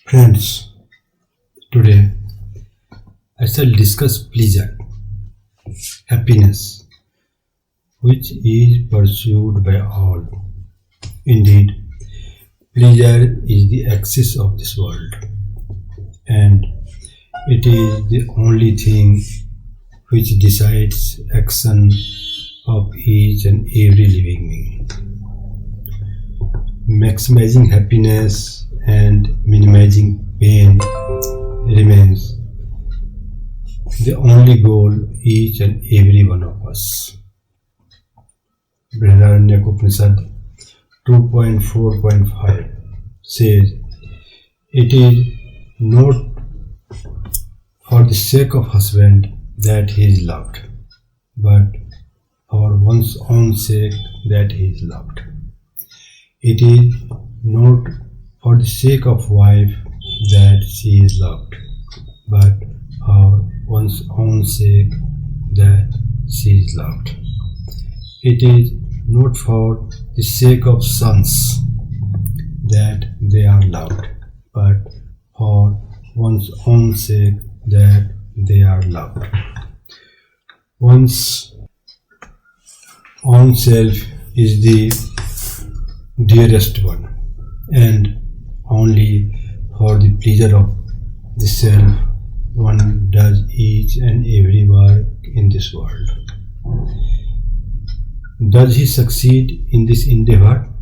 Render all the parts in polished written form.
Friends, today I shall discuss pleasure, happiness, which is pursued by all. Indeed, pleasure is the axis of this world, and it is the only thing which decides action of each and every living being. Maximizing happiness and minimizing pain remains the only goal each and every one of us. Brihadaranyaka Upanishad 2.4.5 says, "It is not for the sake of husband that he is loved, but for one's own sake that he is loved. It is not for the sake of wife that she is loved, but for one's own sake that she is loved. It is not for the sake of sons that they are loved, but for one's own sake that they are loved. One's own self is the dearest one, and only for the pleasure of the self one does each and every work in this world. Does he succeed in this endeavor?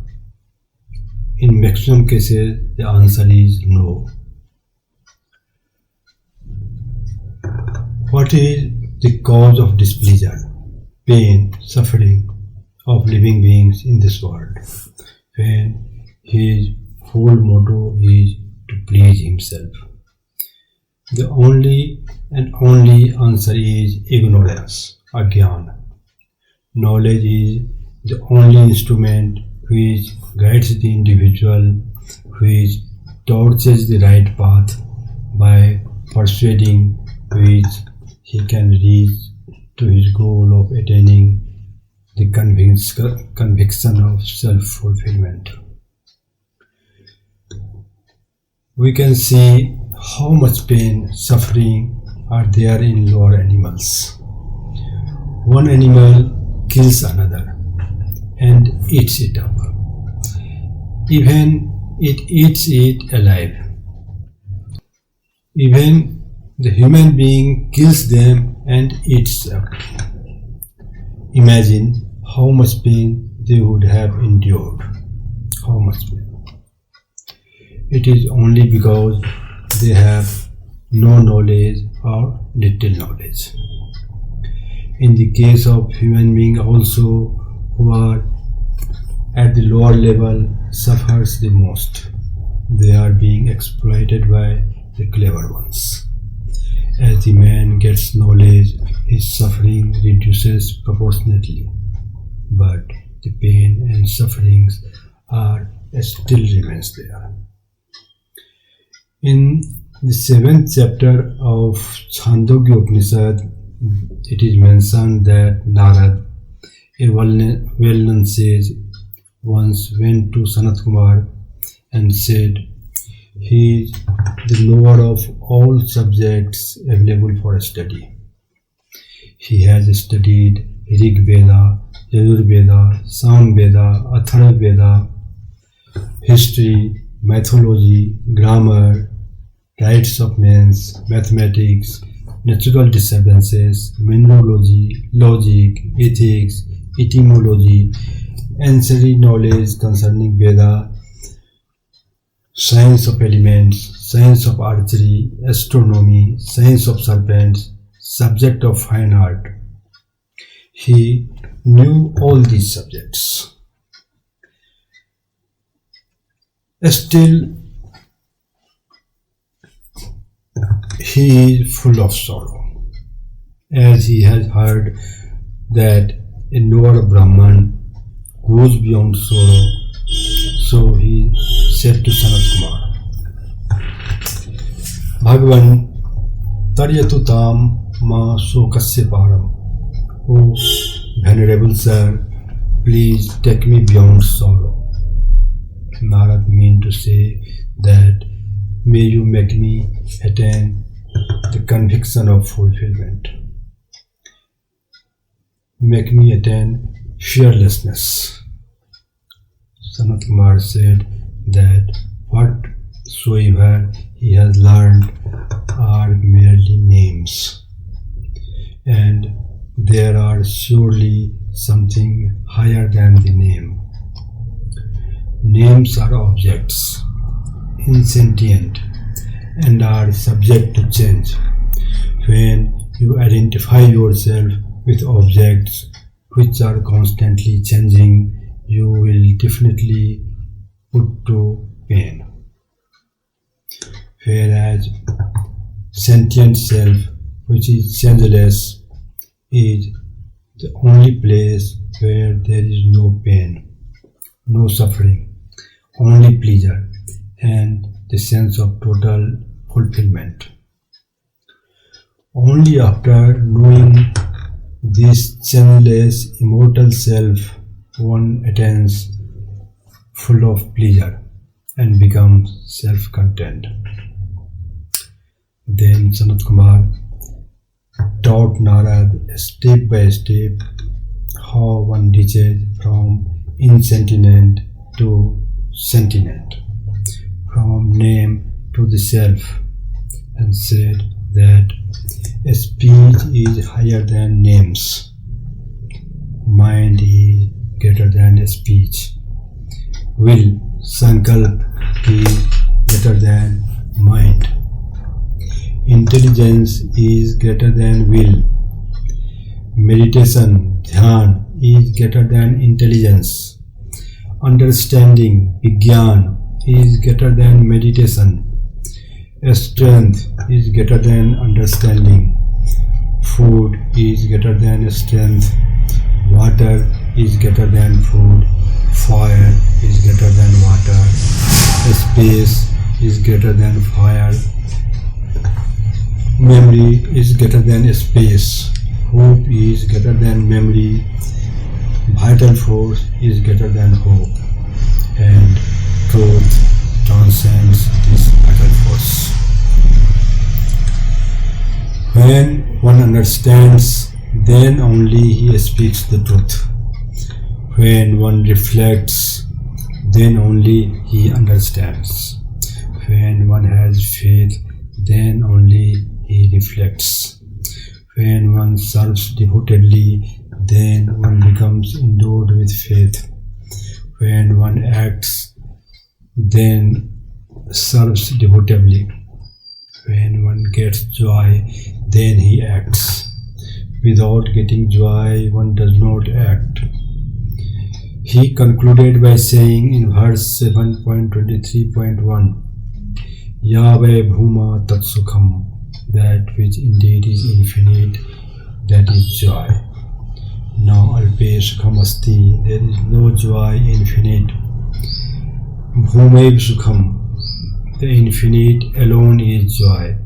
In maximum cases, the answer is no. What is the cause of displeasure, pain, suffering of living beings in this world, when his whole motto is to please himself? The only and only answer is ignorance, ajnana. Knowledge is the only instrument which guides the individual, which torches the right path, by persuading which he can reach to his goal of attaining the conviction of self-fulfillment. We can see how much pain, suffering are there in lower animals. One animal kills another and eats it up. Even it eats it alive. Even the human being kills them and eats up. Imagine how much pain they would have endured. How much pain. It is only because they have no knowledge or little knowledge. In the case of human beings also, who are at the lower level, suffers the most. They are being exploited by the clever ones. As the man gets knowledge, his suffering reduces proportionately, but the pain and sufferings are still remains there. In the 7th chapter of Chandogya Upanishad, it is mentioned that Narad, a well-known sage, once went to Sanat Kumar and said, "He is the knower of all subjects available for study. He has studied Rig Veda, Yajur Veda, Sam Veda, Atharva Veda, history, mythology, grammar, rights of men, mathematics, natural disturbances, mineralogy, logic, ethics, etymology, ancillary knowledge concerning Veda, science of elements, science of archery, astronomy, science of serpents, subject of fine art." He knew all these subjects. Still, he is full of sorrow, as he has heard that a knower of Brahman goes beyond sorrow. So he said to Sanat Kumar, "Bhagavan, taryatu tam ma sokasya param." "O Venerable Sir, please take me beyond sorrow." Narad mean to say that may you make me attain the conviction of fulfillment. Make me attain fearlessness. Sanat Kumar said that whatsoever he has learned are merely names, and there are surely something higher than the name. Names are objects, insentient, and are subject to change. When you identify yourself with objects which are constantly changing, you will definitely put to pain. Whereas sentient self, which is changeless, is the only place where there is no pain, no suffering, only pleasure, and the sense of total fulfillment. Only after knowing this changeless, immortal self, one attains full of pleasure and becomes self-content. Then Sanat Kumar taught Narad step by step how one reaches from insentient to sentient, from name to the self, and said that a speech is higher than names, mind is greater than a speech, will, sankalp, is greater than mind, intelligence is greater than will, meditation, dhyan, is greater than intelligence, understanding, vigyan, is greater than meditation, strength is greater than understanding, food is greater than strength, water is greater than food, fire is greater than water, space is greater than fire, memory is greater than space, hope is greater than memory, vital force is greater than hope, and truth transcends this vital force. When one understands, then only he speaks the truth. When one reflects, then only he understands. When one has faith, then only he reflects. When one serves devotedly, then one becomes endowed with faith. When one acts, then serves devotedly. When one gets joy, then he acts. Without getting joy, one does not act. He concluded by saying in verse 7.23.1, Yave Bhuma tat sukham, that which indeed is infinite, that is joy. Now alpe sukham asti, there is no joy infinite. Bhumev sukham, the infinite alone is joy.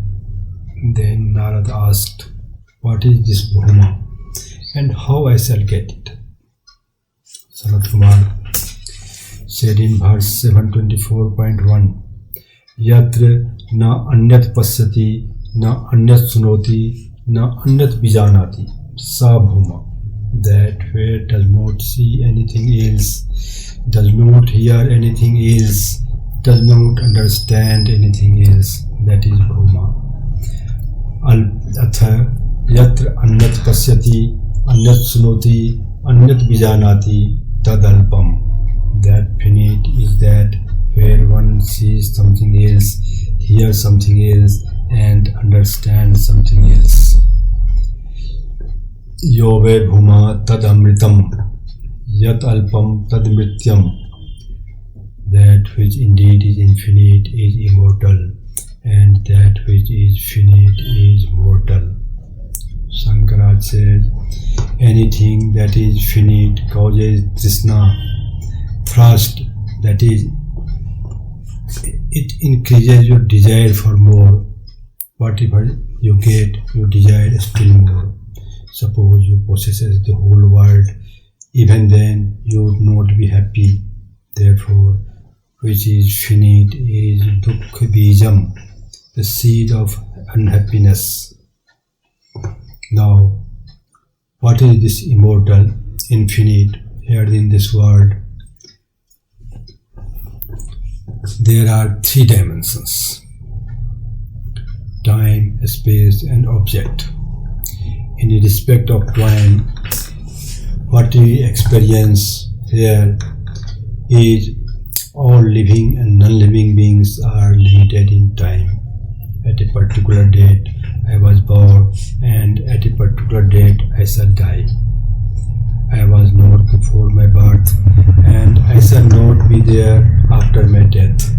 Then Narad asked, what is this Bhuma and how I shall get it? Sanat Kumar said in verse 724.1, Yatra na anyat pasyati, na anyat sunoti, na anyat vijanati, sa Bhuma, that where does not see anything else, does not hear anything else, does not understand anything else, that is Bhuma. Atha yatra anyat pasyati, anyat sunoti, anyat vijanati, tadalpam, that finite is that where one sees something else, hears something else, and understands something else. Yove bhuma tad amritam, yat alpam tad mrityam, that which indeed is infinite is immortal, and that which is finite is mortal. Shankaracharya said, anything that is finite causes trishna, thirst, that is, it increases your desire for more. Whatever you get, you desire still more. Suppose you possess the whole world, even then you would not be happy. Therefore, which is finite, is dukkha bijam, the seed of unhappiness. Now, what is this immortal, infinite, here in this world? There are three dimensions: time, space, and object. In respect of time, what we experience here is all living and non-living beings are limited in time. At a particular date I was born, and at a particular date I shall die. I was not before my birth, and I shall not be there after my death.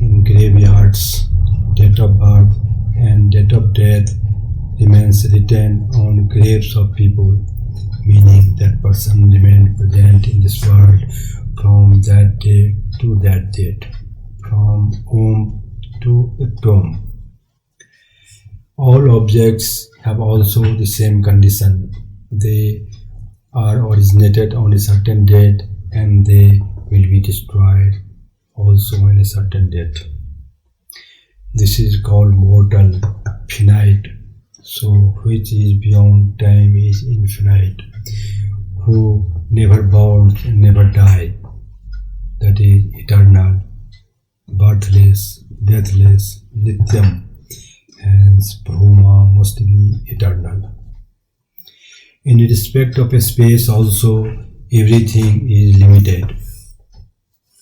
In graveyards, date of birth and date of death remains written on graves of people, meaning that person remained present in this world from that day to that date, from womb to the tomb. All objects have also the same condition. They are originated on a certain date and they will be destroyed also on a certain date. This is called mortal, finite. So which is beyond time is infinite, who never born and never die, that is eternal, birthless, deathless, nityam, hence Bhuma must be eternal. In respect of a space also, everything is limited.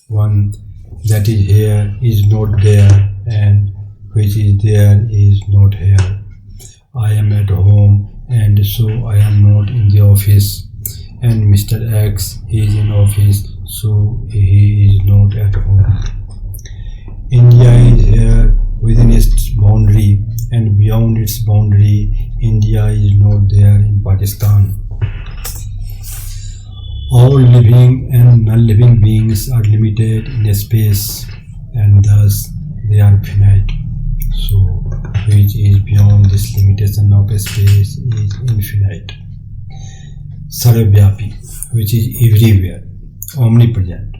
One that is here is not there, and which is there is not here. I am at home, and so I am not in the office, and Mr. X is in office, so he is not at home. India is here within its boundary, and beyond its boundary, India is not there in Pakistan. All living and non-living beings are limited in a space, and thus they are finite. So, which is beyond this limitation of a space is infinite. Sarvavyapi, which is everywhere, omnipresent.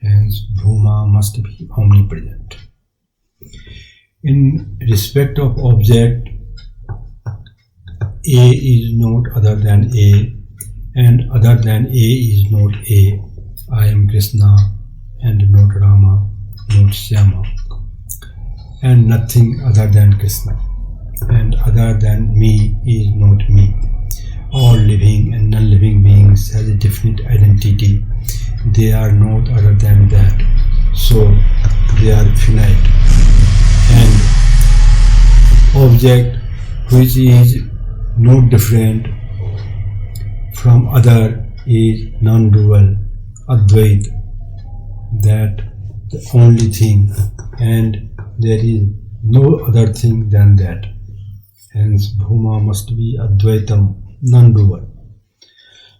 Hence, Bhuma must be omnipresent. In respect of object, A is not other than A, and other than A is not A. I am Krishna, and not Rama, not Shyama, and nothing other than Krishna, and other than me is not me. All living and non-living beings have a definite identity. They are not other than that, so they are finite. And object which is not different from other is non-dual, Advait, that the only thing, and there is no other thing than that. Hence Bhuma must be Advaitam, non-dual.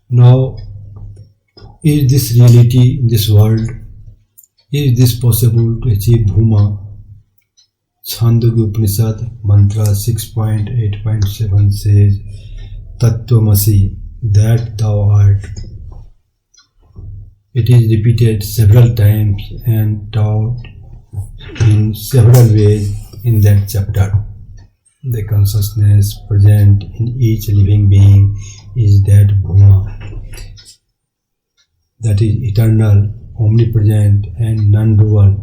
Now, is this reality in this world? Is this possible to achieve Bhuma? Chandogya Upanishad Mantra 6.8.7 says, Tattvamasi, that thou art. It is repeated several times and taught in several ways in that chapter. The consciousness present in each living being is that Bhuma, that is eternal, omnipresent and non-dual.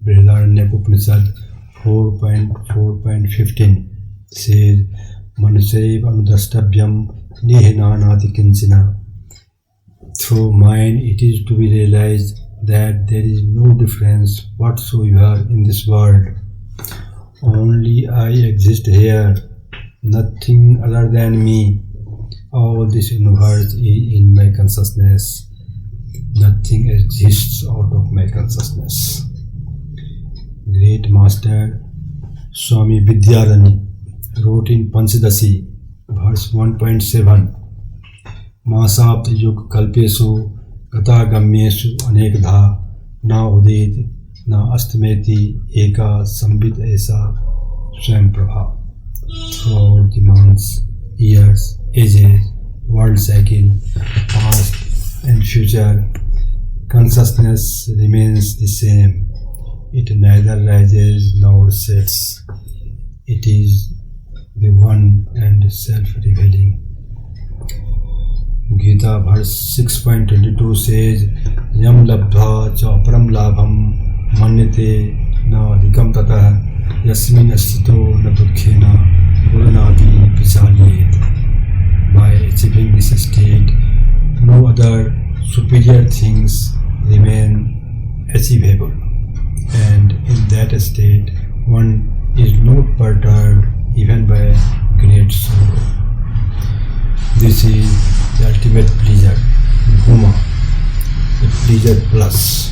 Brihadaranyaka Upanishad 4.4.15 says, Manusaiv anudrashtabhyam nihinanati kinchina. Through mind it is to be realized that there is no difference whatsoever in this world. Only I exist here, nothing other than me. All this universe is in my consciousness. Nothing exists out of my consciousness. Great Master Swami Vidyadhani wrote in Panchadasi, verse 1.7, Masabd yug kalpesu gata gamyesu anekdha na udit na astmeti eka sambit esa swam prabha. Throughout the months, years, ages, world cycle, past and future, consciousness remains the same. It neither rises nor sets. It is the one and self-revealing. Gita verse 6.22 says, Yam labdha cha param labham manyate na adhikam tatah yasmin asthito na dukkhena puranapi vichalyet. By achieving this state, no other superior things remain achievable, and in that state one is not perturbed even by great sorrow. This is the ultimate pleasure, Bhuma, the pleasure plus.